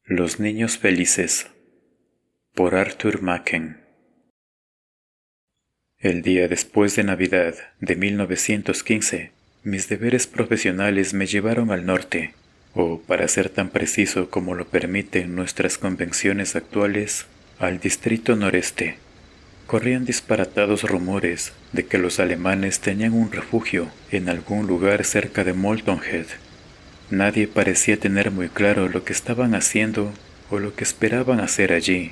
Los niños felices, por Arthur Machen. El día después de Navidad de 1915, mis deberes profesionales me llevaron al norte, o para ser tan preciso como lo permiten nuestras convenciones actuales, al distrito noreste. Corrían disparatados rumores de que los alemanes tenían un refugio en algún lugar cerca de Molton Head. Nadie parecía tener muy claro lo que estaban haciendo o lo que esperaban hacer allí,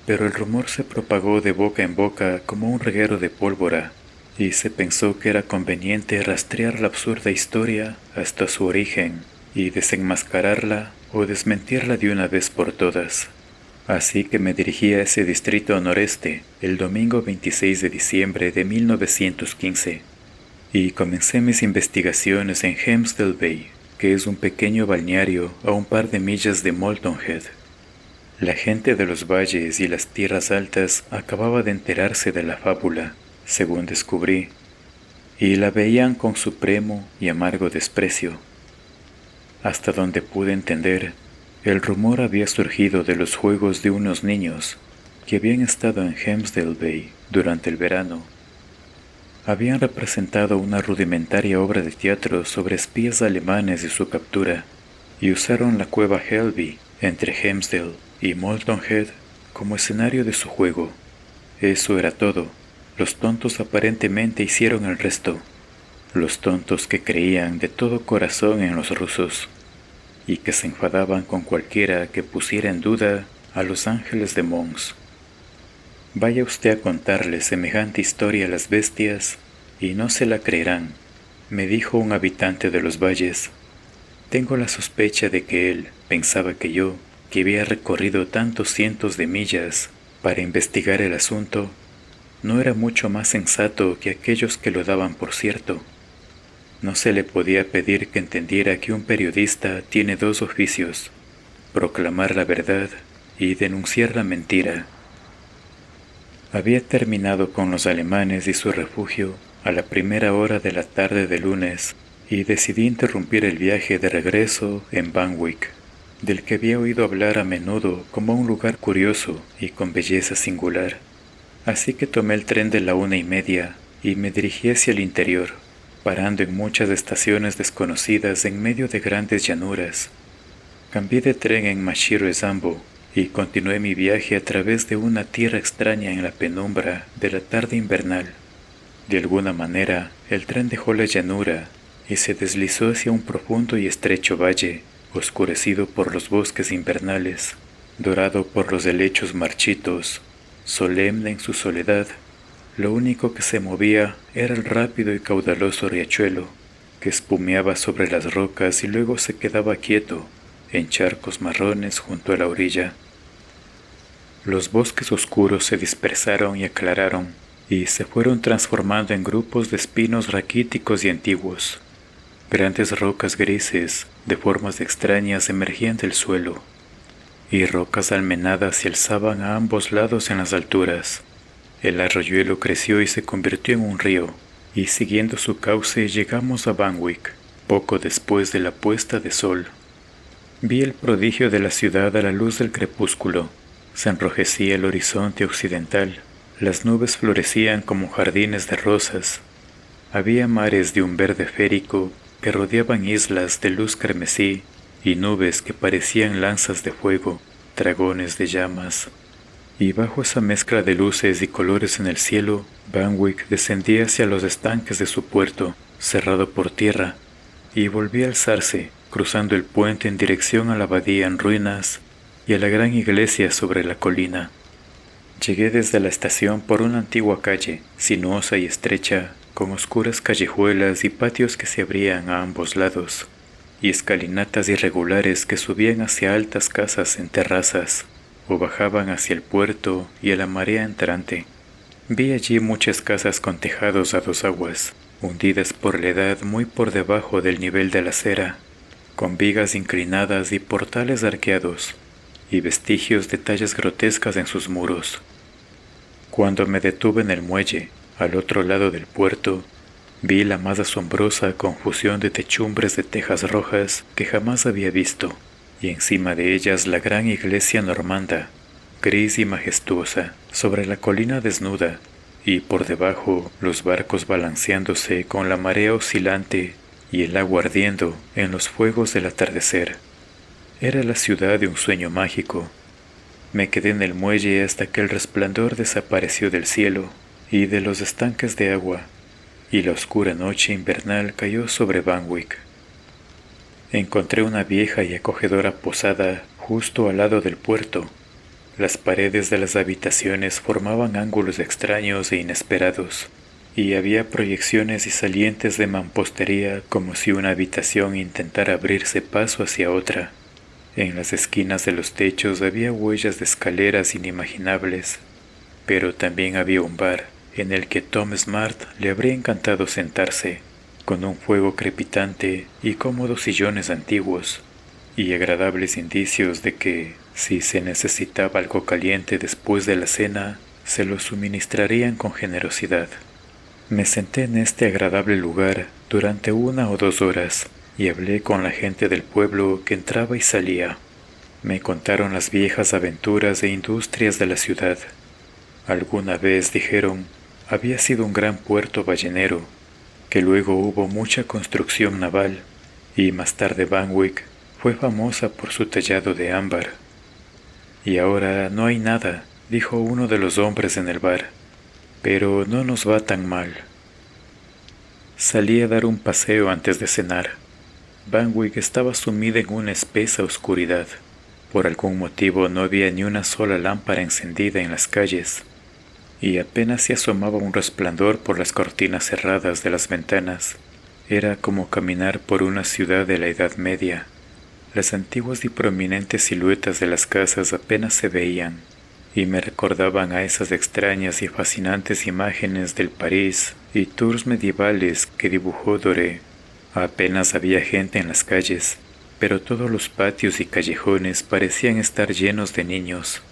pero el rumor se propagó de boca en boca como un reguero de pólvora, y se pensó que era conveniente rastrear la absurda historia hasta su origen y desenmascararla o desmentirla de una vez por todas. Así que me dirigí a ese distrito noreste el domingo 26 de diciembre de 1915, y comencé mis investigaciones en Helmsdale Bay, que es un pequeño balneario a un par de millas de Molton Head. La gente de los valles y las tierras altas acababa de enterarse de la fábula, según descubrí, y la veían con supremo y amargo desprecio. Hasta donde pude entender, el rumor había surgido de los juegos de unos niños que habían estado en Helmsdale Bay durante el verano. Habían representado una rudimentaria obra de teatro sobre espías alemanes y su captura, y usaron la cueva Helvey entre Helmsdale y Molton Head como escenario de su juego. Eso era todo. Los tontos aparentemente hicieron el resto. Los tontos que creían de todo corazón en los rusos, y que se enfadaban con cualquiera que pusiera en duda a los ángeles de Mons. Vaya usted a contarle semejante historia a las bestias, y no se la creerán, me dijo un habitante de los valles. Tengo la sospecha de que él pensaba que yo, que había recorrido tantos cientos de millas para investigar el asunto, no era mucho más sensato que aquellos que lo daban por cierto. No se le podía pedir que entendiera que un periodista tiene dos oficios: proclamar la verdad y denunciar la mentira. Había terminado con los alemanes y su refugio a la primera hora de la tarde de lunes, y decidí interrumpir el viaje de regreso en Banwick, del que había oído hablar a menudo como un lugar curioso y con belleza singular. Así que tomé el tren de la 1:30 y me dirigí hacia el interior, parando en muchas estaciones desconocidas en medio de grandes llanuras. Cambié de tren en Mashiro Zambo y continué mi viaje a través de una tierra extraña en la penumbra de la tarde invernal. De alguna manera, el tren dejó la llanura y se deslizó hacia un profundo y estrecho valle, oscurecido por los bosques invernales, dorado por los helechos marchitos, solemne en su soledad. Lo único que se movía era el rápido y caudaloso riachuelo, que espumeaba sobre las rocas y luego se quedaba quieto en charcos marrones junto a la orilla. Los bosques oscuros se dispersaron y aclararon, y se fueron transformando en grupos de espinos raquíticos y antiguos. Grandes rocas grises, de formas extrañas, emergían del suelo, y rocas almenadas se alzaban a ambos lados en las alturas. El arroyuelo creció y se convirtió en un río, y siguiendo su cauce llegamos a Banwick, poco después de la puesta de sol. Vi el prodigio de la ciudad a la luz del crepúsculo. Se enrojecía el horizonte occidental, las nubes florecían como jardines de rosas. Había mares de un verde férico que rodeaban islas de luz carmesí y nubes que parecían lanzas de fuego, dragones de llamas. Y bajo esa mezcla de luces y colores en el cielo, Banwick descendía hacia los estanques de su puerto, cerrado por tierra, y volvía a alzarse, cruzando el puente en dirección a la abadía en ruinas y a la gran iglesia sobre la colina. Llegué desde la estación por una antigua calle, sinuosa y estrecha, con oscuras callejuelas y patios que se abrían a ambos lados, y escalinatas irregulares que subían hacia altas casas en terrazas, o bajaban hacia el puerto y a la marea entrante. Vi allí muchas casas con tejados a dos aguas, hundidas por la edad muy por debajo del nivel de la acera, con vigas inclinadas y portales arqueados, y vestigios de tallas grotescas en sus muros. Cuando me detuve en el muelle, al otro lado del puerto, vi la más asombrosa confusión de techumbres de tejas rojas que jamás había visto. y encima de ellas la gran iglesia normanda, gris y majestuosa, sobre la colina desnuda, y por debajo los barcos balanceándose con la marea oscilante y el agua ardiendo en los fuegos del atardecer. Era la ciudad de un sueño mágico. Me quedé en el muelle hasta que el resplandor desapareció del cielo y de los estanques de agua, y la oscura noche invernal cayó sobre Banwick. Encontré una vieja y acogedora posada justo al lado del puerto. Las paredes de las habitaciones formaban ángulos extraños e inesperados, y había proyecciones y salientes de mampostería como si una habitación intentara abrirse paso hacia otra. En las esquinas de los techos había huellas de escaleras inimaginables, pero también había un bar en el que Tom Smart le habría encantado sentarse, con un fuego crepitante y cómodos sillones antiguos, y agradables indicios de que, si se necesitaba algo caliente después de la cena, se lo suministrarían con generosidad. Me senté en este agradable lugar durante 1 o 2 horas y hablé con la gente del pueblo que entraba y salía. Me contaron las viejas aventuras e industrias de la ciudad. Alguna vez, dijeron, había sido un gran puerto ballenero, que luego hubo mucha construcción naval, y más tarde Banwick fue famosa por su tallado de ámbar. Y ahora no hay nada, dijo uno de los hombres en el bar, pero no nos va tan mal. Salí a dar un paseo antes de cenar. Banwick estaba sumida en una espesa oscuridad. Por algún motivo no había ni una sola lámpara encendida en las calles, y apenas se asomaba un resplandor por las cortinas cerradas de las ventanas. Era como caminar por una ciudad de la Edad Media. Las antiguas y prominentes siluetas de las casas apenas se veían, y me recordaban a esas extrañas y fascinantes imágenes del París y tours medievales que dibujó Doré. Apenas había gente en las calles, pero todos los patios y callejones parecían estar llenos de niños.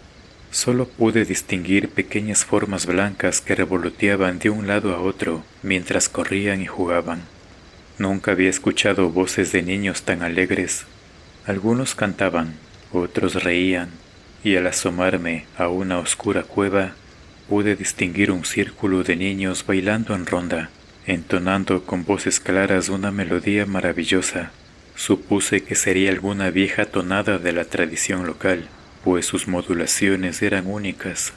Solo pude distinguir pequeñas formas blancas que revoloteaban de un lado a otro mientras corrían y jugaban. Nunca había escuchado voces de niños tan alegres. Algunos cantaban, otros reían, y al asomarme a una oscura cueva, pude distinguir un círculo de niños bailando en ronda, entonando con voces claras una melodía maravillosa. Supuse que sería alguna vieja tonada de la tradición local, pues sus modulaciones eran únicas.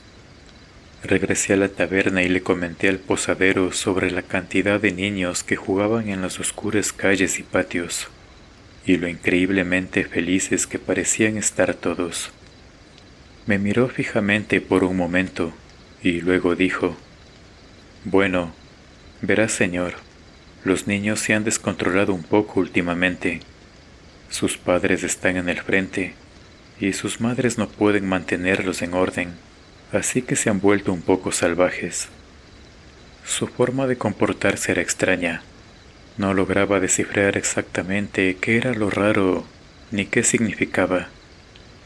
Regresé a la taberna y le comenté al posadero sobre la cantidad de niños que jugaban en las oscuras calles y patios, y lo increíblemente felices que parecían estar todos. Me miró fijamente por un momento, y luego dijo, «Bueno, verá, señor, los niños se han descontrolado un poco últimamente. Sus padres están en el frente, y sus madres no pueden mantenerlos en orden, así que se han vuelto un poco salvajes. Su forma de comportarse era extraña. No lograba descifrar exactamente qué era lo raro ni qué significaba.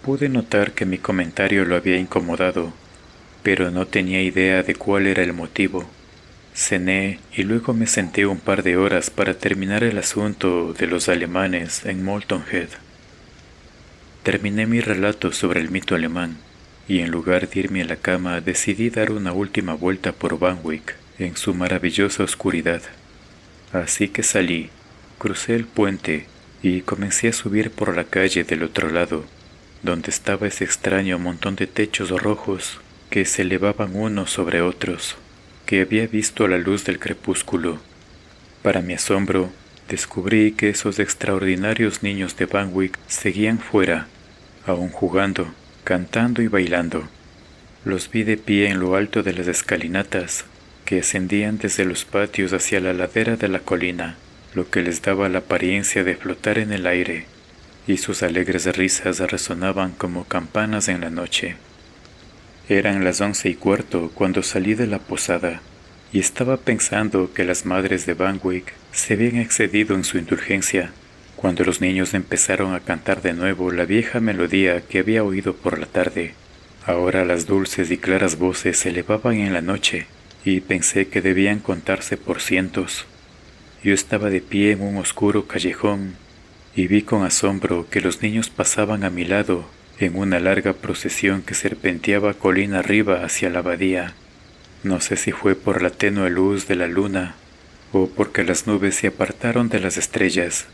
Pude notar que mi comentario lo había incomodado, pero no tenía idea de cuál era el motivo. Cené y luego me senté un par de horas para terminar el asunto de los alemanes en Molton Head. Terminé mi relato sobre el mito alemán, y en lugar de irme a la cama decidí dar una última vuelta por Banwick en su maravillosa oscuridad. Así que salí, crucé el puente y comencé a subir por la calle del otro lado, donde estaba ese extraño montón de techos rojos que se elevaban unos sobre otros, que había visto a la luz del crepúsculo. Para mi asombro, descubrí que esos extraordinarios niños de Banwick seguían fuera, aún jugando, cantando y bailando. Los vi de pie en lo alto de las escalinatas que ascendían desde los patios hacia la ladera de la colina, lo que les daba la apariencia de flotar en el aire, y sus alegres risas resonaban como campanas en la noche. Eran las 11:15 cuando salí de la posada, y estaba pensando que las madres de Banwick se habían excedido en su indulgencia, cuando los niños empezaron a cantar de nuevo la vieja melodía que había oído por la tarde. Ahora las dulces y claras voces se elevaban en la noche, y pensé que debían contarse por cientos. Yo estaba de pie en un oscuro callejón, y vi con asombro que los niños pasaban a mi lado en una larga procesión que serpenteaba colina arriba hacia la abadía. No sé si fue por la tenue luz de la luna o porque las nubes se apartaron de las estrellas,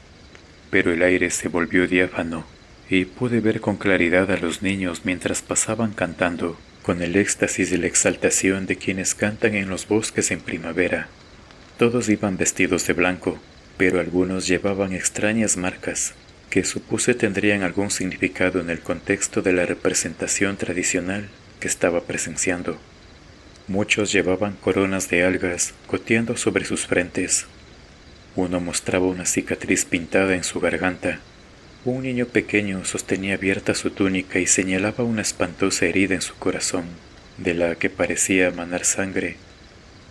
pero el aire se volvió diáfano y pude ver con claridad a los niños mientras pasaban cantando, con el éxtasis y la exaltación de quienes cantan en los bosques en primavera. Todos iban vestidos de blanco, pero algunos llevaban extrañas marcas, que supuse tendrían algún significado en el contexto de la representación tradicional que estaba presenciando. Muchos llevaban coronas de algas goteando sobre sus frentes. Uno mostraba una cicatriz pintada en su garganta. Un niño pequeño sostenía abierta su túnica y señalaba una espantosa herida en su corazón, de la que parecía manar sangre.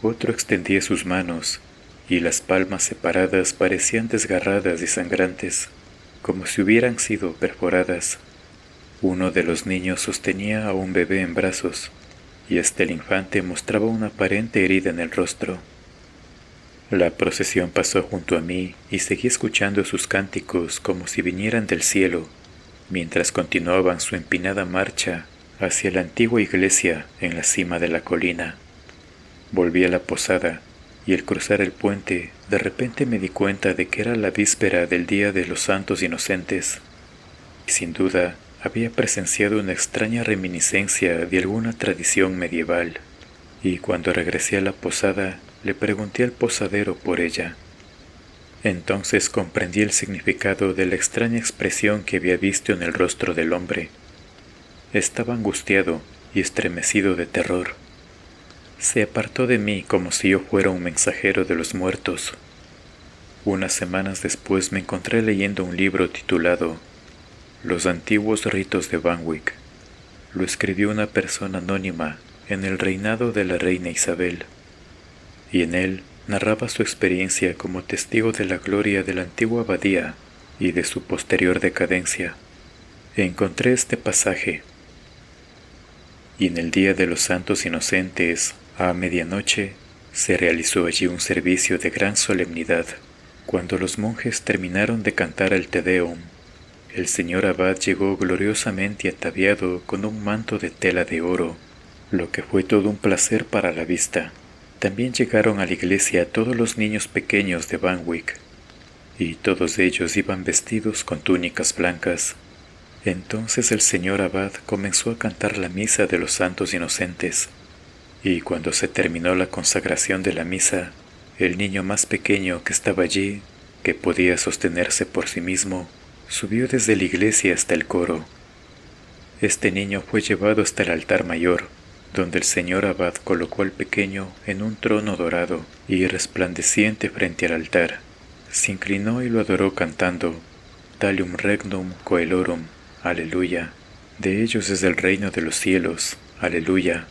Otro extendía sus manos, y las palmas separadas parecían desgarradas y sangrantes, como si hubieran sido perforadas. Uno de los niños sostenía a un bebé en brazos, y el infante mostraba una aparente herida en el rostro. La procesión pasó junto a mí y seguí escuchando sus cánticos como si vinieran del cielo, mientras continuaban su empinada marcha hacia la antigua iglesia en la cima de la colina. Volví a la posada y al cruzar el puente de repente me di cuenta de que era la víspera del Día de los Santos Inocentes. Y sin duda había presenciado una extraña reminiscencia de alguna tradición medieval, y cuando regresé a la posada le pregunté al posadero por ella. Entonces comprendí el significado de la extraña expresión que había visto en el rostro del hombre. Estaba angustiado y estremecido de terror. Se apartó de mí como si yo fuera un mensajero de los muertos. Unas semanas después me encontré leyendo un libro titulado Los antiguos ritos de Banwick. Lo escribió una persona anónima en el reinado de la reina Isabel, y en él narraba su experiencia como testigo de la gloria de la antigua abadía y de su posterior decadencia. Encontré este pasaje: y en el Día de los Santos Inocentes, a medianoche, se realizó allí un servicio de gran solemnidad. Cuando los monjes terminaron de cantar el Te Deum, el señor abad llegó gloriosamente ataviado con un manto de tela de oro, lo que fue todo un placer para la vista. También llegaron a la iglesia todos los niños pequeños de Banwick, y todos ellos iban vestidos con túnicas blancas. Entonces el señor abad comenzó a cantar la misa de los santos inocentes, y cuando se terminó la consagración de la misa, el niño más pequeño que estaba allí, que podía sostenerse por sí mismo, subió desde la iglesia hasta el coro. Este niño fue llevado hasta el altar mayor, donde el señor abad colocó al pequeño en un trono dorado y resplandeciente frente al altar. Se inclinó y lo adoró cantando Talium regnum coelorum, aleluya. De ellos es el reino de los cielos, aleluya.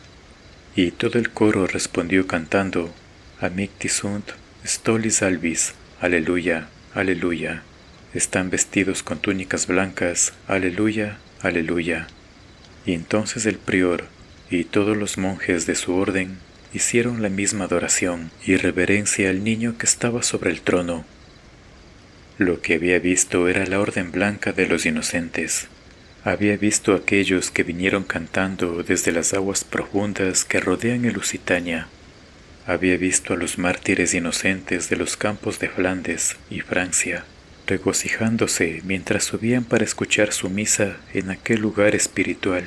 Y todo el coro respondió cantando Amicti sunt stolis albis, aleluya, aleluya. Están vestidos con túnicas blancas, aleluya, aleluya. Y entonces el prior y todos los monjes de su orden hicieron la misma adoración y reverencia al niño que estaba sobre el trono. Lo que había visto era la orden blanca de los inocentes. Había visto a aquellos que vinieron cantando desde las aguas profundas que rodean el Lusitania. Había visto a los mártires inocentes de los campos de Flandes y Francia, regocijándose mientras subían para escuchar su misa en aquel lugar espiritual.